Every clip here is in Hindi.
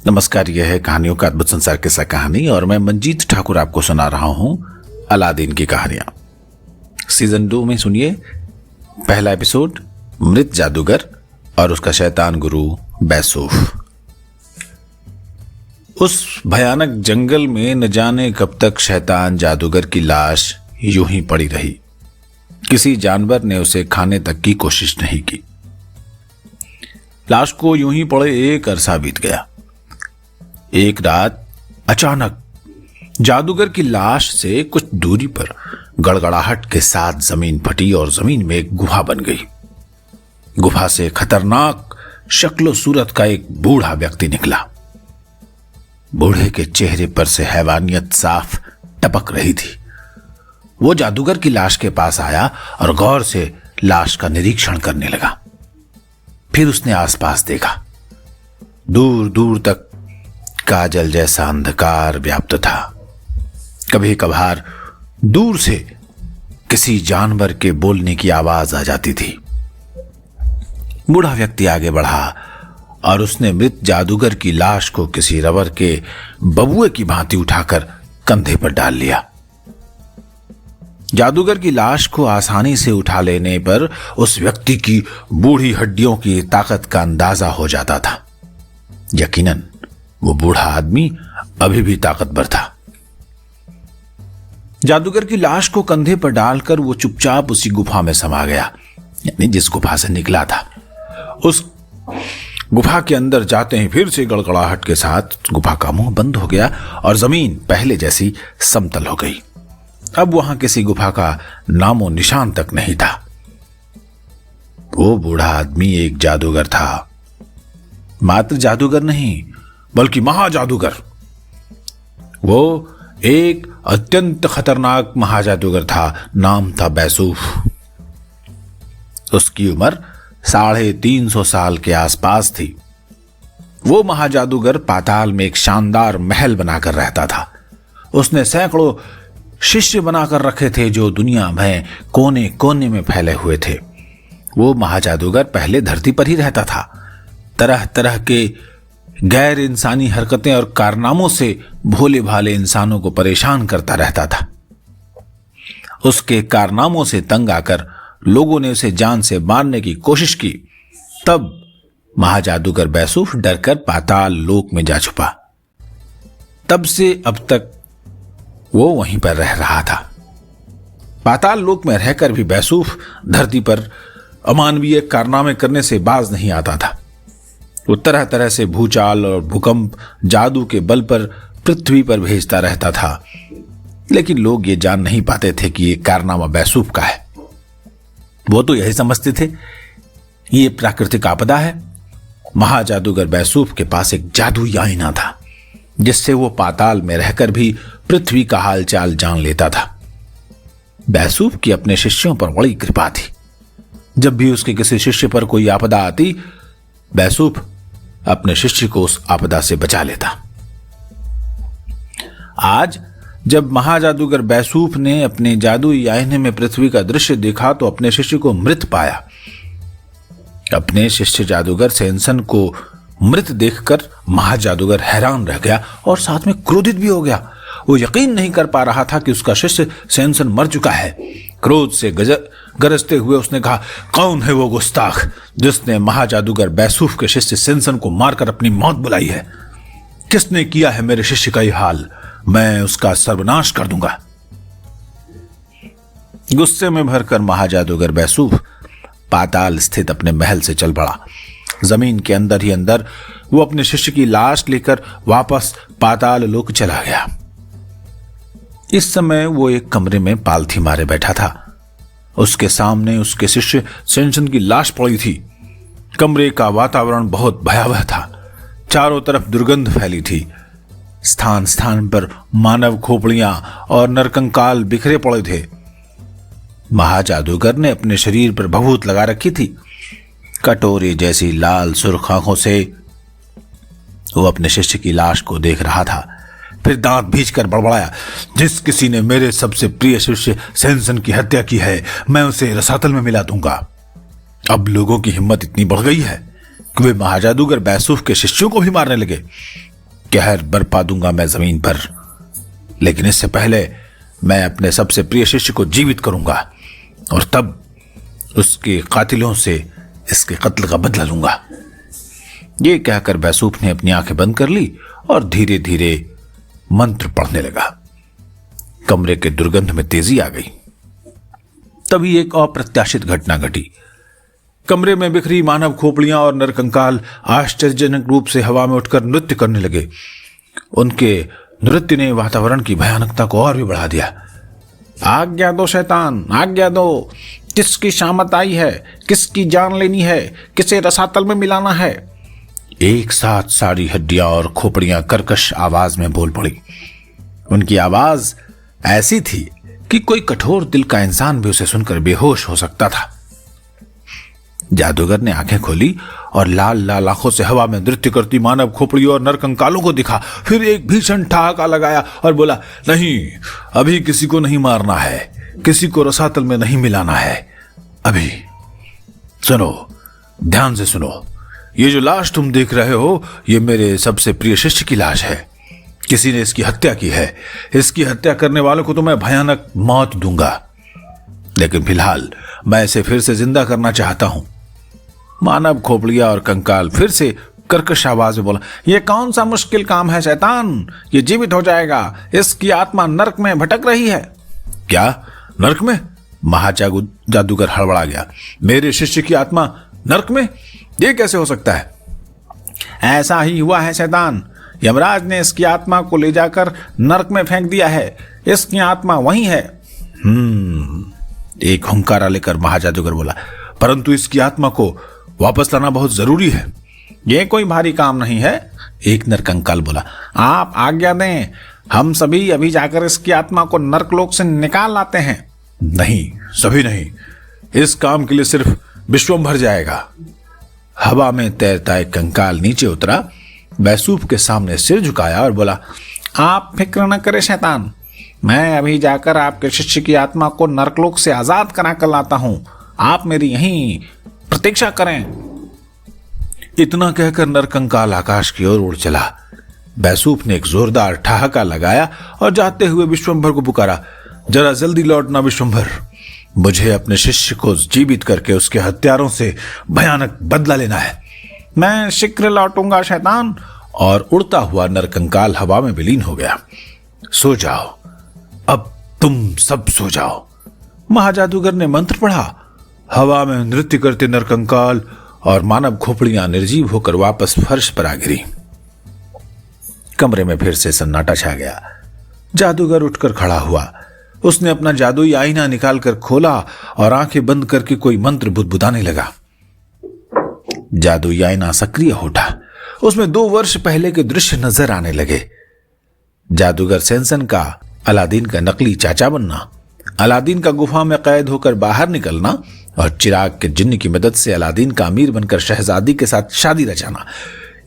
नमस्कार, यह है कहानियों का अद्भुत संसार किस्सा कहानी और मैं मंजीत ठाकुर आपको सुना रहा हूं अलादीन की कहानियां। सीजन 2 में सुनिए पहला एपिसोड, मृत जादूगर और उसका शैतान गुरु बैसूफ। उस भयानक जंगल में न जाने कब तक शैतान जादूगर की लाश यूं ही पड़ी रही। किसी जानवर ने उसे खाने तक की कोशिश नहीं की। लाश को यूं ही पड़े एक अरसा बीत गया। एक रात अचानक जादूगर की लाश से कुछ दूरी पर गड़गड़ाहट के साथ जमीन फटी और जमीन में एक गुफा बन गई। गुफा से खतरनाक शक्लो सूरत का एक बूढ़ा व्यक्ति निकला। बूढ़े के चेहरे पर से हैवानियत साफ टपक रही थी। वो जादूगर की लाश के पास आया और गौर से लाश का निरीक्षण करने लगा। फिर उसने आसपास देखा। दूर दूर तक काजल जैसा अंधकार व्याप्त था। कभी कभार दूर से किसी जानवर के बोलने की आवाज आ जाती थी। बूढ़ा व्यक्ति आगे बढ़ा और उसने मृत जादूगर की लाश को किसी रबर के बबुए की भांति उठाकर कंधे पर डाल लिया। जादूगर की लाश को आसानी से उठा लेने पर उस व्यक्ति की बूढ़ी हड्डियों की ताकत का अंदाजा हो जाता था। यकीनन वो बूढ़ा आदमी अभी भी ताकतवर था। जादूगर की लाश को कंधे पर डालकर वो चुपचाप उसी गुफा में समा गया, यानी जिस गुफा से निकला था। उस गुफा के अंदर जाते ही फिर से गड़गड़ाहट के साथ गुफा का मुंह बंद हो गया और जमीन पहले जैसी समतल हो गई। अब वहां किसी गुफा का नामो निशान तक नहीं था। वो बूढ़ा आदमी एक जादूगर था। मात्र जादूगर नहीं, बल्कि महाजादूगर। वो एक अत्यंत खतरनाक महाजादूगर था। नाम था बैसूफ। उसकी उम्र 350 साल के आसपास थी। वो महाजादूगर पाताल में एक शानदार महल बनाकर रहता था। उसने सैकड़ों शिष्य बनाकर रखे थे जो दुनिया में कोने कोने में फैले हुए थे। वो महाजादूगर पहले धरती पर ही रहता था। तरह तरह के गैर इंसानी हरकतें और कारनामों से भोले भाले इंसानों को परेशान करता रहता था। उसके कारनामों से तंग आकर लोगों ने उसे जान से मारने की कोशिश की। तब महाजादूगर बैसूफ डरकर पाताल लोक में जा छुपा। तब से अब तक वो वहीं पर रह रहा था। पाताल लोक में रहकर भी बैसूफ धरती पर अमानवीय कारनामे करने से बाज नहीं आता था। वो तरह तरह से भूचाल और भूकंप जादू के बल पर पृथ्वी पर भेजता रहता था, लेकिन लोग ये जान नहीं पाते थे कि ये कारनामा बैसूफ का है। वो तो यही समझते थे ये प्राकृतिक आपदा है। महाजादूगर बैसूफ के पास एक जादुई आईना था, जिससे वो पाताल में रहकर भी पृथ्वी का हालचाल जान लेता था। बैसूफ की अपने शिष्यों पर बड़ी कृपा थी। जब भी उसके किसी शिष्य पर कोई आपदा आती, बैसूफ अपने शिष्य को उस आपदा से बचा लेता। आज जब महाजादूगर बैसूफ ने अपने जादुई आईने में पृथ्वी का दृश्य देखा तो अपने शिष्य को मृत पाया। अपने शिष्य जादूगर सेंसन को मृत देखकर महाजादूगर हैरान रह गया और साथ में क्रोधित भी हो गया। वो यकीन नहीं कर पा रहा था कि उसका शिष्य सेंसन मर चुका है। क्रोध से गरजते हुए उसने कहा, कौन है वो गुस्ताख जिसने महाजादूगर बैसूफ के शिष्य सेंसन को मारकर अपनी मौत बुलाई है? किसने किया है मेरे शिष्य का यह हाल? मैं उसका सर्वनाश कर दूंगा। गुस्से में भरकर महाजादूगर बैसूफ पाताल स्थित अपने महल से चल पड़ा। जमीन के अंदर ही अंदर वो अपने शिष्य की लाश लेकर वापस पाताल लोक चला गया। इस समय वो एक कमरे में पालथी मारे बैठा था। उसके सामने उसके शिष्य सेंसन की लाश पड़ी थी। कमरे का वातावरण बहुत भयावह था। चारों तरफ दुर्गंध फैली थी। स्थान स्थान पर मानव खोपड़ियां और नरकंकाल बिखरे पड़े थे। महाजादूगर ने अपने शरीर पर भभूत लगा रखी थी। कटोरे जैसी लाल सुर्ख आंखों से वो अपने शिष्य की लाश को देख रहा था। फिर दांत भींचकर बड़बड़ाया, जिस किसी ने मेरे सबसे प्रिय शिष्य सेंसन की हत्या की है, मैं उसे रसातल में मिला दूंगा। अब लोगों की हिम्मत इतनी बढ़ गई है कि वे महाजादूगर बैसूफ के शिष्यों को भी मारने लगे। कहर बरपा दूंगा मैं जमीन पर, लेकिन इससे पहले मैं अपने सबसे प्रिय शिष्य को जीवित करूंगा और तब उसके कातिलों से इसके कत्ल का बदला लूंगा। ये कहकर बैसूफ ने अपनी आंखें बंद कर ली और धीरे धीरे मंत्र पढ़ने लगा। कमरे के दुर्गंध में तेजी आ गई। तभी एक अप्रत्याशित घटना घटी। कमरे में बिखरी मानव खोपड़ियां और नरकंकाल आश्चर्यजनक रूप से हवा में उठकर नृत्य करने लगे। उनके नृत्य ने वातावरण की भयानकता को और भी बढ़ा दिया। आज्ञा दो शैतान, आज्ञा दो। किसकी शामत आई है, किसकी जान लेनी है, किसे रसातल में मिलाना है। एक साथ सारी हड्डियां और खोपड़ियां कर्कश आवाज में बोल पड़ी। उनकी आवाज ऐसी थी कि कोई कठोर दिल का इंसान भी उसे सुनकर बेहोश हो सकता था। जादूगर ने आंखें खोली और लाल लाल आंखों से हवा में नृत्य करती मानव खोपड़ियों और नरकंकालों को दिखा। फिर एक भीषण ठहाका लगाया और बोला, नहीं, अभी किसी को नहीं मारना है, किसी को रसातल में नहीं मिलाना है। अभी सुनो, ध्यान से सुनो। ये जो लाश तुम देख रहे हो, ये मेरे सबसे प्रिय शिष्य की लाश है। किसी ने इसकी हत्या की है। इसकी हत्या करने वालों को तो मैं भयानक मौत दूंगा, लेकिन फिलहाल मैं इसे फिर से जिंदा करना चाहता हूं। मानव खोपड़िया और कंकाल फिर से कर्कश आवाज में बोला, यह कौन सा मुश्किल काम है शैतान, ये जीवित हो जाएगा। इसकी आत्मा नरक में भटक रही है। क्या नरक में? जादूगर हड़बड़ा गया। मेरे शिष्य की आत्मा नरक में? यह कैसे हो सकता है? ऐसा ही हुआ है शैतान। यमराज ने इसकी आत्मा को ले जाकर नरक में फेंक दिया है। इसकी आत्मा वहीं है। एक हुंकारा लेकर महाजादूगर बोला, परंतु इसकी आत्मा को वापस लाना बहुत जरूरी है। यह कोई भारी काम नहीं है। एक नरकंकाल बोला, आप आज्ञा दें, हम सभी अभी जाकर इसकी आत्मा को नरकलोक से निकाल लाते हैं। नहीं, सभी नहीं, इस काम के लिए सिर्फ विश्वंभर जाएगा। हवा में तैरता एक कंकाल नीचे उतरा, बैसूफ के सामने सिर झुकाया और बोला, आप फिक्र न करें शैतान, मैं अभी जाकर आपके शिष्य की आत्मा को नरकलोक से आजाद करा कर लाता हूं। आप मेरी यहीं प्रतीक्षा करें। इतना कहकर नरकंकाल आकाश की ओर उड़ चला। बैसूफ ने एक जोरदार ठहाका लगाया और जाते हुए विश्वंभर को पुकारा, जरा जल्दी लौटना विश्वंभर, मुझे अपने शिष्य को जीवित करके उसके हत्यारों से भयानक बदला लेना है। मैं शीघ्र लौटूंगा शैतान। और उड़ता हुआ नरकंकाल हवा में विलीन हो गया। सो जाओ, अब तुम सब सो जाओ। महाजादूगर ने मंत्र पढ़ा। हवा में नृत्य करते नरकंकाल और मानव खोपड़ियां निर्जीव होकर वापस फर्श पर आ गिरी। कमरे में फिर से सन्नाटा छा गया। जादूगर उठकर खड़ा हुआ। उसने अपना जादुई आईना निकालकर खोला और आंखें बंद करके कोई मंत्र बुदबुदाने लगा। जादुई आईना सक्रिय हो उठा। उसमें 2 वर्ष पहले के दृश्य नजर आने लगे। जादूगर सेंसन का अलादीन का नकली चाचा बनना, अलादीन का गुफा में कैद होकर बाहर निकलना और चिराग के जिन्न की मदद से अलादीन का अमीर बनकर शहजादी के साथ शादी रचाना।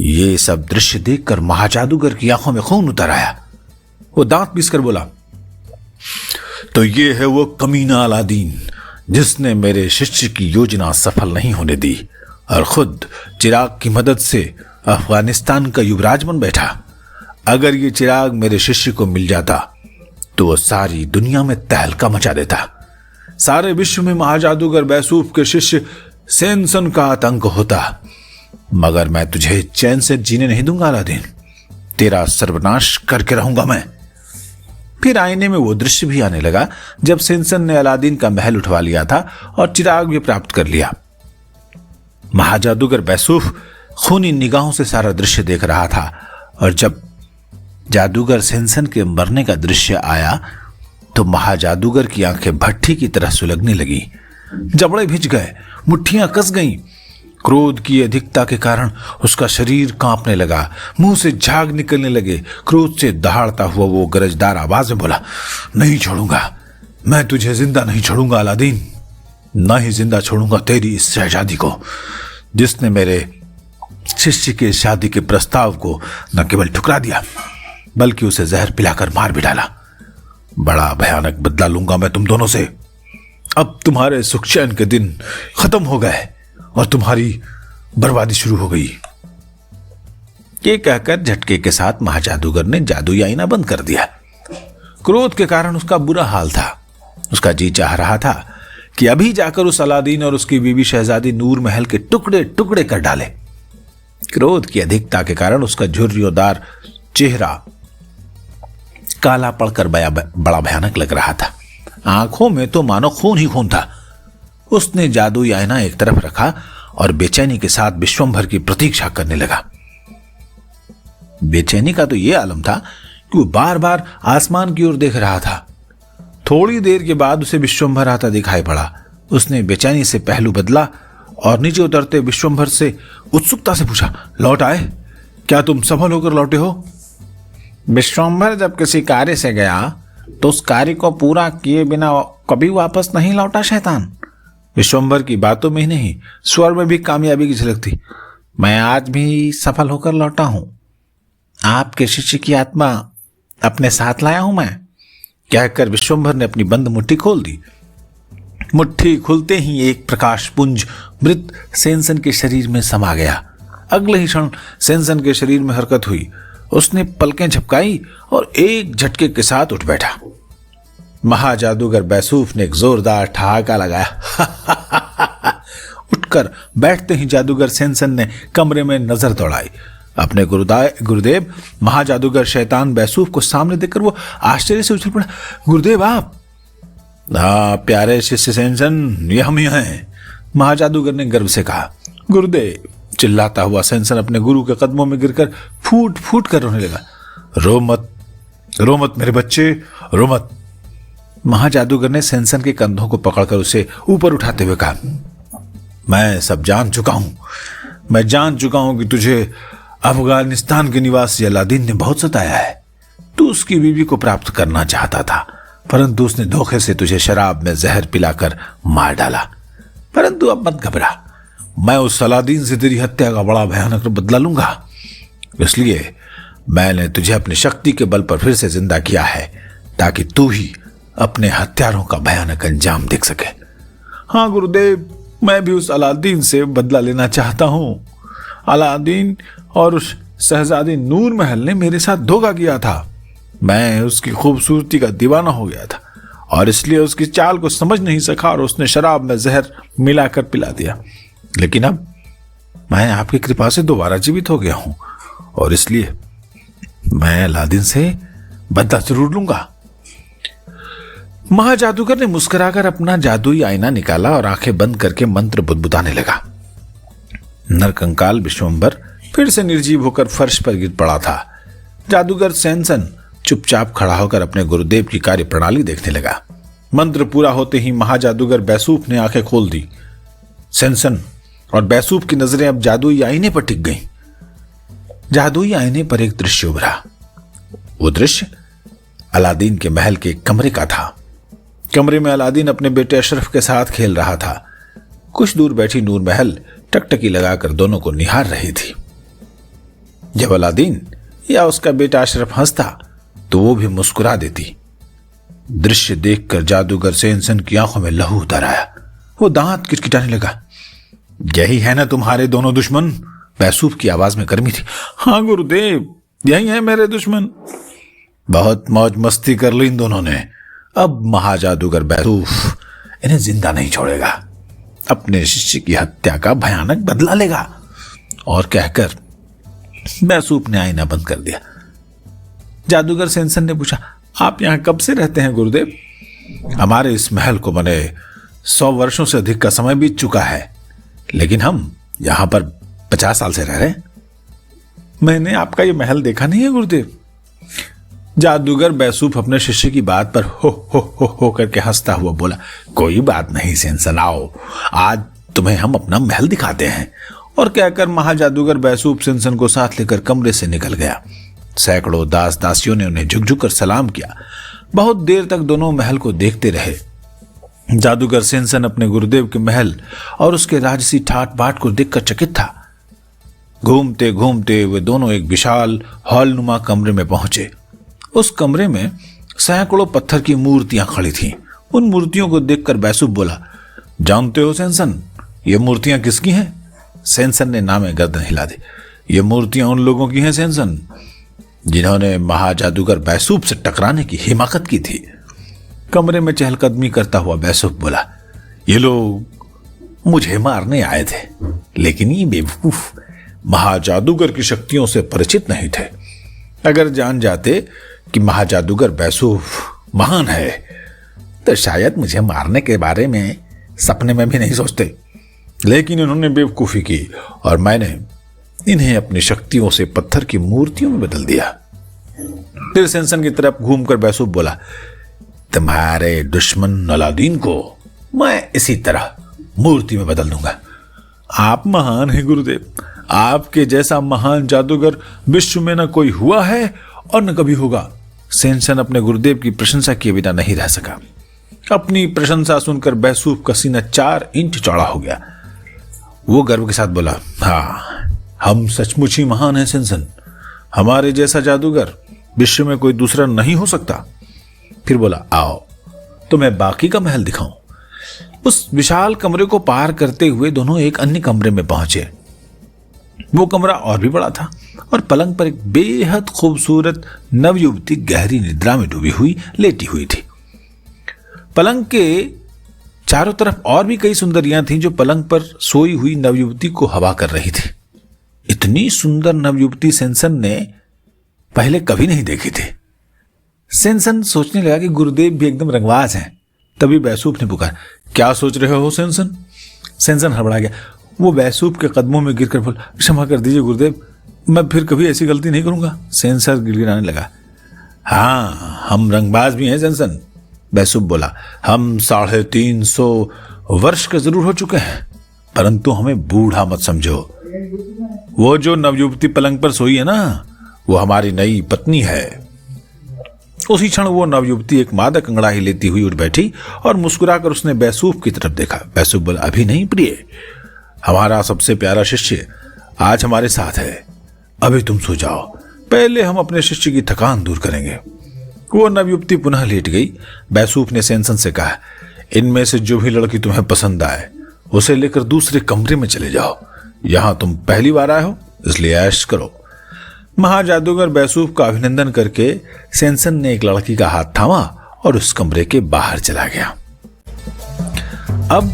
ये सब दृश्य देखकर महाजादूगर की आंखों में खून उतर आया। वो दांत पीसकर बोला, तो ये है वो कमीना अलादीन जिसने मेरे शिष्य की योजना सफल नहीं होने दी और खुद चिराग की मदद से अफगानिस्तान का युवराज बन बैठा। अगर ये चिराग मेरे शिष्य को मिल जाता तो वो सारी दुनिया में तहलका मचा देता। सारे विश्व में महाजादूगर बैसूफ के शिष्य सेंसन का आतंक होता। मगर मैं तुझे चैन से जीने नहीं दूंगा अलादीन, तेरा सर्वनाश करके रहूंगा मैं। फिर आईने में वो दृश्य भी आने लगा जब सेंसन ने अलादीन का महल उठवा लिया था और चिराग भी प्राप्त कर लिया। महाजादूगर बैसूफ खूनी निगाहों से सारा दृश्य देख रहा था और जब जादूगर सेंसन के मरने का दृश्य आया तो महाजादूगर की आंखें भट्ठी की तरह सुलगने लगी। जबड़े भिज गए, मुट्ठियां कस गईं। क्रोध की अधिकता के कारण उसका शरीर कांपने लगा, मुंह से झाग निकलने लगे। क्रोध से दहाड़ता हुआ वो गरजदार आवाज में बोला, नहीं छोड़ूंगा, मैं तुझे जिंदा नहीं छोड़ूंगा अलादीन, ना ही जिंदा छोड़ूंगा तेरी इस शहजादी को जिसने मेरे शिष्य के शादी के प्रस्ताव को न केवल ठुकरा दिया बल्कि उसे जहर पिलाकर मार भी डाला। बड़ा भयानक बदला लूंगा मैं तुम दोनों से। अब तुम्हारे सुख चैन के दिन खत्म हो गए और तुम्हारी बर्बादी शुरू हो गई। ये कहकर झटके के साथ महाजादूगर ने जादुई आईना बंद कर दिया। क्रोध के कारण उसका बुरा हाल था। उसका जी चाह रहा था कि अभी जाकर उस अलादीन और उसकी बीवी शहजादी नूर महल के टुकड़े टुकड़े कर डाले। क्रोध की अधिकता के कारण उसका झुर्रियोंदार चेहरा काला पड़कर बड़ा भयानक लग रहा था। आंखों में तो मानो खून ही खून था। उसने जादुई आईना एक तरफ रखा और बेचैनी के साथ विश्वंभर की प्रतीक्षा करने लगा। बेचैनी का तो यह आलम था कि वो बार बार आसमान की ओर देख रहा था। थोड़ी देर के बाद उसे विश्वंभर आता दिखाई पड़ा। उसने बेचैनी से पहलू बदला और नीचे उतरते विश्वंभर से उत्सुकता से पूछा, लौट आए? क्या तुम सफल होकर लौटे हो? विश्वंभर जब किसी कार्य से गया तो उस कार्य को पूरा किए बिना कभी वापस नहीं लौटा शैतान। विश्वंभर की बातों में ही नहीं, स्वर में भी कामयाबी की झलक थी। मैं आज भी सफल होकर लौटा हूं। आपके शिष्य की आत्मा अपने साथ लाया हूं मैं, कहकर विश्वंभर ने अपनी बंद मुट्ठी खोल दी। मुट्ठी खुलते ही एक प्रकाश पुंज मृत सेंसन के शरीर में समा गया। अगले ही क्षण सेंसन के शरीर में हरकत हुई। उसने पलकें झपकाई और एक झटके के साथ उठ बैठा। महाजादूगर बैसूफ ने एक जोरदार ठहाका लगाया। उठकर बैठते ही जादूगर सेंसन ने कमरे में नजर दौड़ाई। अपने गुरुदेव महाजादूगर शैतान बैसूफ को सामने देखकर वो आश्चर्य से उछल पड़ा। गुरुदेव आप? हाँ प्यारे शिष्य सेंसन, ये हम यहाँ हैं, महाजादूगर ने गर्व से कहा। गुरुदेव, चिल्लाता हुआ सेंसन अपने गुरु के कदमों में गिरकर फूट फूट कर रोने लगा। रो मत मेरे बच्चे, रो मत। महाजादूगर ने सेंसन के कंधों को पकड़कर उसे ऊपर उठाते हुए कहा, मैं सब जान चुका हूं। मैं जान चुका हूं कि तुझे अफगानिस्तान के निवासी अलादीन ने बहुत सताया है। तू उसकी बीवी को प्राप्त करना चाहता था, परंतु उसने धोखे से तुझे शराब में जहर पिलाकर मार डाला। परंतु अब मत घबरा, मैं उस अलादीन से तेरी हत्या का बड़ा भयानक बदला लूंगा। इसलिए मैंने तुझे अपनी शक्ति के बल पर फिर से जिंदा किया है, ताकि तू ही अपने हत्यारों का भयानक अंजाम देख सके। हाँ गुरुदेव, मैं भी उस अलादीन से बदला लेना चाहता हूं। अलादीन और उस शहजादी नूर महल ने मेरे साथ धोखा किया था। मैं उसकी खूबसूरती का दीवाना हो गया था और इसलिए उसकी चाल को समझ नहीं सका और उसने शराब में जहर मिलाकर पिला दिया। लेकिन अब मैं आपकी कृपा से दोबारा जीवित हो गया हूं और इसलिए मैं अलादीन से बदला जरूर लूंगा। महाजादूगर ने मुस्कुराकर अपना जादुई आईना निकाला और आंखें बंद करके मंत्र बुदबुदाने लगा। नरकंकाल विश्वंभर फिर से निर्जीव होकर फर्श पर गिर पड़ा था। जादूगर सेंसन चुपचाप खड़ा होकर अपने गुरुदेव की कार्य प्रणाली देखने लगा। मंत्र पूरा होते ही महाजादूगर बैसूफ ने आंखें खोल दी। सेंसन और बैसूफ की नजरें अब जादुई आईने पर टिक गईं। जादुई आईने पर एक दृश्य उभरा। वो दृश्य अलादीन के महल के कमरे का था। कमरे में अलादीन अपने बेटे अशरफ के साथ खेल रहा था। कुछ दूर बैठी नूर महल टकटकी लगाकर दोनों को निहार रही थी। जब अलादीन या उसका बेटा अशरफ हंसता तो वो भी मुस्कुरा देती। दृश्य देखकर जादूगर सेंसन की आंखों में लहू उतर आया। वो दांत किटकिटाने लगा। यही है ना तुम्हारे दोनों दुश्मन? बैसूफ की आवाज में गर्मी थी। हाँ गुरुदेव, यही है मेरे दुश्मन। बहुत मौज मस्ती कर ली इन दोनों ने। अब महाजादूगर बैसूफ इन्हें जिंदा नहीं छोड़ेगा, अपने शिष्य की हत्या का भयानक बदला लेगा। और कहकर बैसूफ ने आईना बंद कर दिया। जादूगर सेंसन ने पूछा, आप यहां कब से रहते हैं गुरुदेव? हमारे इस महल को बने 100 वर्षों से अधिक का समय बीत चुका है, लेकिन हम यहां पर 50 साल से रह रहे हैं। मैंने आपका यह महल देखा नहीं है गुरुदेव। जादूगर बैसूफ अपने शिष्य की बात पर हो करके हंसता हुआ बोला, कोई बात नहीं सेंसन, आओ आज तुम्हें हम अपना महल दिखाते हैं। और कहकर महाजादूगर बैसूफ सेंसन को साथ लेकर कमरे से निकल गया। सैकड़ों दास दासियों ने उन्हें झुक झुक कर सलाम किया। बहुत देर तक दोनों महल को देखते रहे। जादूगर सेंसन अपने गुरुदेव के महल और उसके राजसी ठाट बाट को देखकर चकित था। घूमते घूमते वे दोनों एक विशाल हॉलनुमा कमरे में पहुंचे। उस कमरे में सैकड़ों पत्थर की मूर्तियां खड़ी थीं। उन मूर्तियों को देखकर बैसूफ बोला, जानते हो सेंसन, ये मूर्तियां किसकी हैं? सेंसन ने नामे गर्दन हिला दी। ये मूर्तियां उन लोगों की हैं सेंसन, जिन्होंने महाजादूगर बैसूब से टकराने की हिमाकत की थी। कमरे में चहलकदमी करता हुआ बैसूब बोला, ये लोग मुझे मारने आए थे, लेकिन ये बेवकूफ महाजादूगर की शक्तियों से परिचित नहीं थे। अगर जान जाते कि महाजादूगर बैसूब महान है तो शायद मुझे मारने के बारे में सपने में भी नहीं सोचते, लेकिन इन्होंने बेवकूफी की और मैंने इन्हें अपनी शक्तियों से पत्थर की मूर्तियों में बदल दिया। फिर सेंसन की तरफ घूमकर बैसूब बोला, तुम्हारे दुश्मन अलादीन को मैं इसी तरह मूर्ति में बदल दूंगा। आप महान हैं गुरुदेव, आपके जैसा महान जादूगर विश्व में न कोई हुआ है और न कभी होगा। सेंसन अपने गुरुदेव की प्रशंसा किए बिना नहीं रह सका। अपनी प्रशंसा सुनकर बैसूब का सीना 4 इंच चौड़ा हो गया। वो गर्व के साथ बोला, हाँ, हम सचमुच ही महान हैं सेंसन, हमारे जैसा जादूगर विश्व में कोई दूसरा नहीं हो सकता। फिर बोला, आओ तो मैं बाकी का महल दिखाऊं। उस विशाल कमरे को पार करते हुए दोनों एक अन्य कमरे में पहुंचे। वो कमरा और भी बड़ा था और पलंग पर एक बेहद खूबसूरत नवयुवती गहरी निद्रा में डूबी हुई लेटी हुई थी। पलंग के चारों तरफ और भी कई सुंदरियां थीं जो पलंग पर सोई हुई नवयुवती को हवा कर रही थी। इतनी सुंदर नवयुवती सेंसन ने पहले कभी नहीं देखी थी। सेंसन सोचने लगा कि गुरुदेव भी एकदम रंगबाज हैं। तभी बैसूब ने पुकारा, क्या सोच रहे हो सेंसन? सेंसन हड़बड़ा गया। वो बैसूब के कदमों में गिरकर बोला, क्षमा कर दीजिए गुरुदेव, मैं फिर कभी ऐसी गलती नहीं करूंगा। सेंसन गिड़गिड़ाने लगा। हाँ, हम रंगबाज भी हैं सेंसन, बैसूब बोला। हम 350 वर्ष के जरूर हो चुके हैं, परंतु हमें बूढ़ा मत समझो। वो जो नवयुवती पलंग पर सोई है ना, वो हमारी नई पत्नी है। उसी क्षण वो नवयुवती एक मादक अंगड़ाई लेती हुई उठ बैठी और मुस्कुराकर उसने बैसूब की तरफ देखा। बैसूब बोला, अभी नहीं प्रिय, हमारा सबसे प्यारा शिष्य आज हमारे साथ है। अभी तुम सो जाओ, पहले हम अपने शिष्य की थकान दूर करेंगे। वो नवयुवती पुनः लेट गई। बैसूब ने सेंसन से कहा, इनमें से जो भी लड़की तुम्हें पसंद आए उसे लेकर दूसरे कमरे में चले जाओ। यहां तुम पहली बार आए हो, इसलिए ऐश करो। महाजादूगर बैसूब का अभिनंदन करके सेंसन ने एक लड़की का हाथ थामा और उस कमरे के बाहर चला गया। अब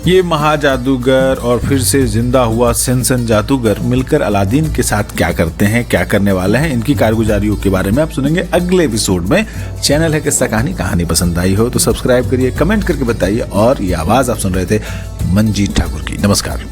ये महाजादूगर और फिर से जिंदा हुआ सेंसन जादूगर मिलकर अलादीन के साथ क्या करते हैं, क्या करने वाले हैं, इनकी कारगुजारियों के बारे में आप सुनेंगे अगले एपिसोड में। चैनल है किस्सा कहानी पसंद आई हो तो सब्सक्राइब करिए, कमेंट करके बताइए। और ये आवाज आप सुन रहे थे मंजीत ठाकुर की। नमस्कार।